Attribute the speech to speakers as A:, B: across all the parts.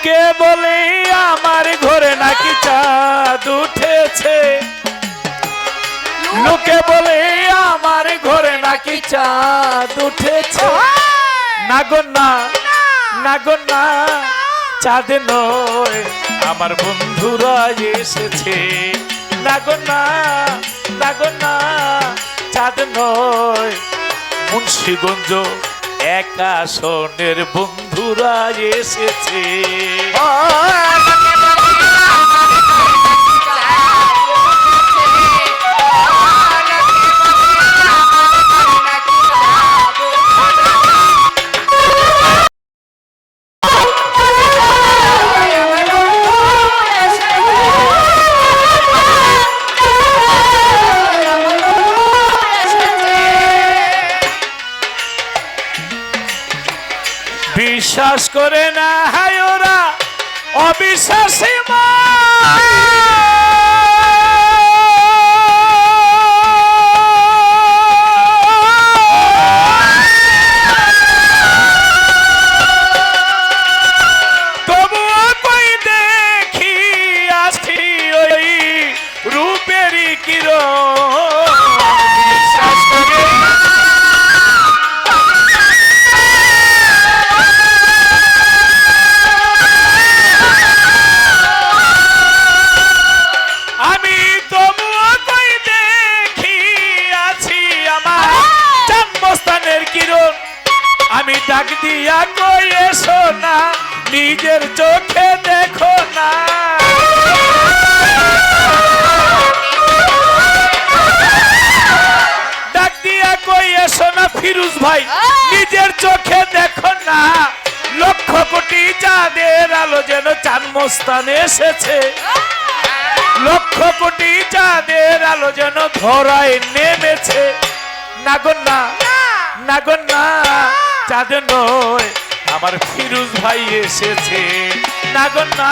A: লোকে বলে আমার ঘরে নাকি চাঁদ উঠেছে, লোকে বলে আমার ঘরে নাকি চাঁদ উঠেছে। না গো না, না গো না, চাঁদ নয় আমার বন্ধুরা এসেছে। না গো না, না গো না, চাঁদ নয় মুন্সিগঞ্জ একাশনের বন্ধুরা এসেছে। বিশ্বাস করে না হায় ওরা অবিশ্বাসী তবুও কই দেখি আসি ওই রূপেরই কিরণ। বিশ্বাস করে আমি ডাক দিয়া কই এসো না, নিজের চোখে দেখো না। ডাক দিয়া কই এসো না ফিরোজ ভাই, নিজের চোখে দেখো না। লক্ষ কোটি চাঁদের আলো যেন চাঁদ মস্তানে এসেছে, লক্ষ কোটি চাঁদের আলো যেন ধরায় নেমেছে। না গো না, না গো না, চাঁদ নয় আমার ফিরোজ ভাই এসেছে। না গো না,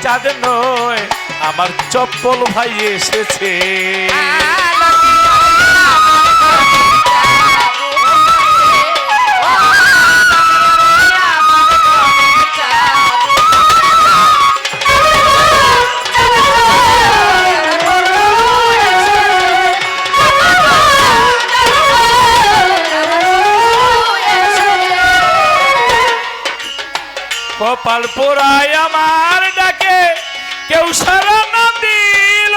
A: চাঁদ নয় আমার চপ্পল ভাই এসেছে। কপাল পোড়ায় আমার ডাকে কেউ সাড়া না দিল,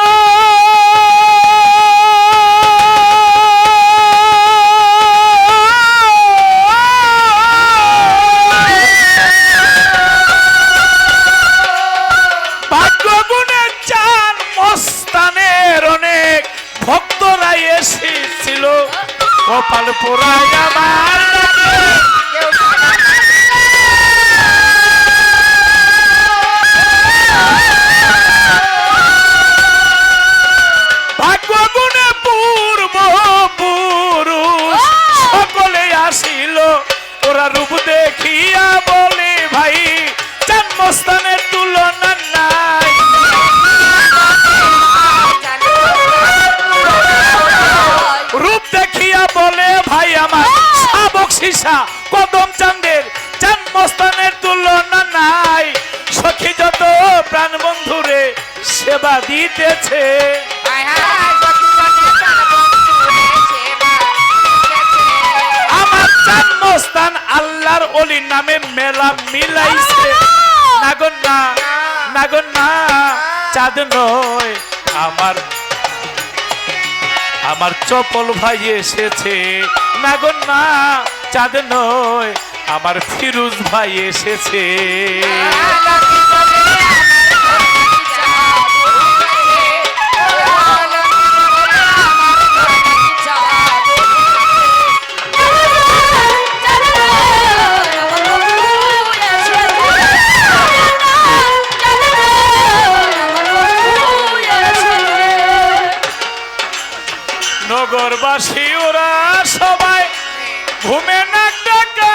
A: ভাগ্য গুণে চান মস্তানের অনেক ভক্তরা এসেছিল। কপাল পোড়ায় আমার ডাকে কেউ সাড়া না দিল। রূপ দেখিয়া বলে ভাই চাঁদ মস্তানের তুলনা নাই। রূপ দেখিয়া বলে ভাই আমার শাবক সীসা কদম চাঁদের চাঁদ মস্তানের তুলনা নাই। সখী যত প্রাণ বন্ধুরে সেবা দিতেছে, মস্তান আল্লাহর ওলির নামে মেলা মিলাইছে। না গো না, না গো না, চাঁদ নয় আমার আমার চপল ভাই এসেছে। না গো না, চাঁদ নয় আমার ফিরোজ ভাই এসেছে। নগরবাসী ওরা সবাই ঘুমে না ডাকা,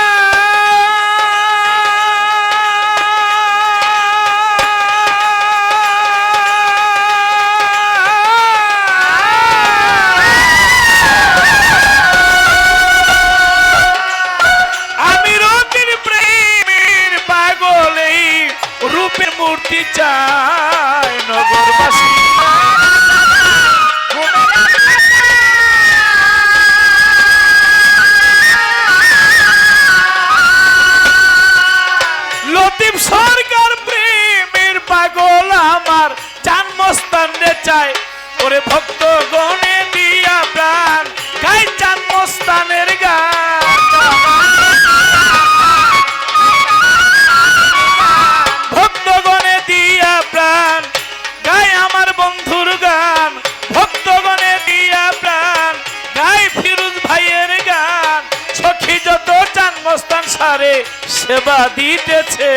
A: ভক্ত গণে দিয়া প্রাণ গাই চান মস্তানের গান। ভক্ত গণে দিয়া প্রাণ গাই আমার বন্ধুর গান। ভক্ত গণে দিয়া প্রাণ গাই ফিরোজ ভাইয়ের গান। সখী যত চান মস্তান সারে সেবা দিতেছে।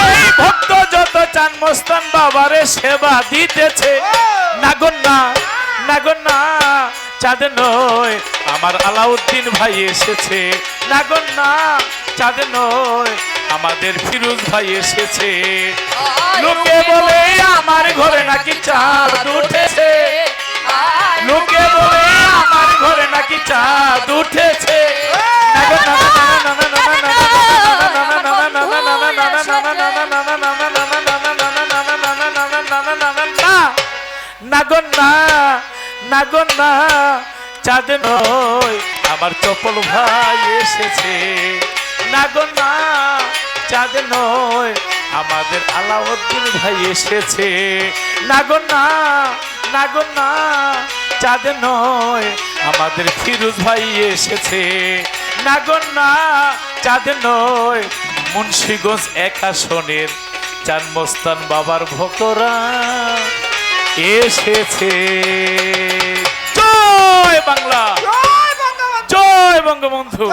A: এই ভক্ত যত চান মস্তান বাবারে সেবা দিতেছে। নাগন না নাগন না চাঁদ নয় আমার আলাউদ্দিন ভাই এসেছে। নাগন না চাঁদ নয় আমাদের ফিরোজ ভাই এসেছে। লোকে বলে আমার ঘরে নাকি চাঁদ উঠেছে। লোকে বলে আমার ঘরে নাকি চাঁদ উঠেছে। নাগন না নাগন না নাগন না চাঁদ নয় আমার চপল ভাই এসেছে। নাগন না চাঁদ নয় আমাদের আলাউদ্দিন ভাই এসেছে। নাগন না নাগন না চাঁদ নয় আমাদের ফিরোজ ভাই এসেছে। নাগন না চাঁদ নয় মুন্সিগঞ্জ ১ আসনের চান মস্তান বাবার ভক্তরা এসেছে। জয় বাংলা, জয় বঙ্গবন্ধু।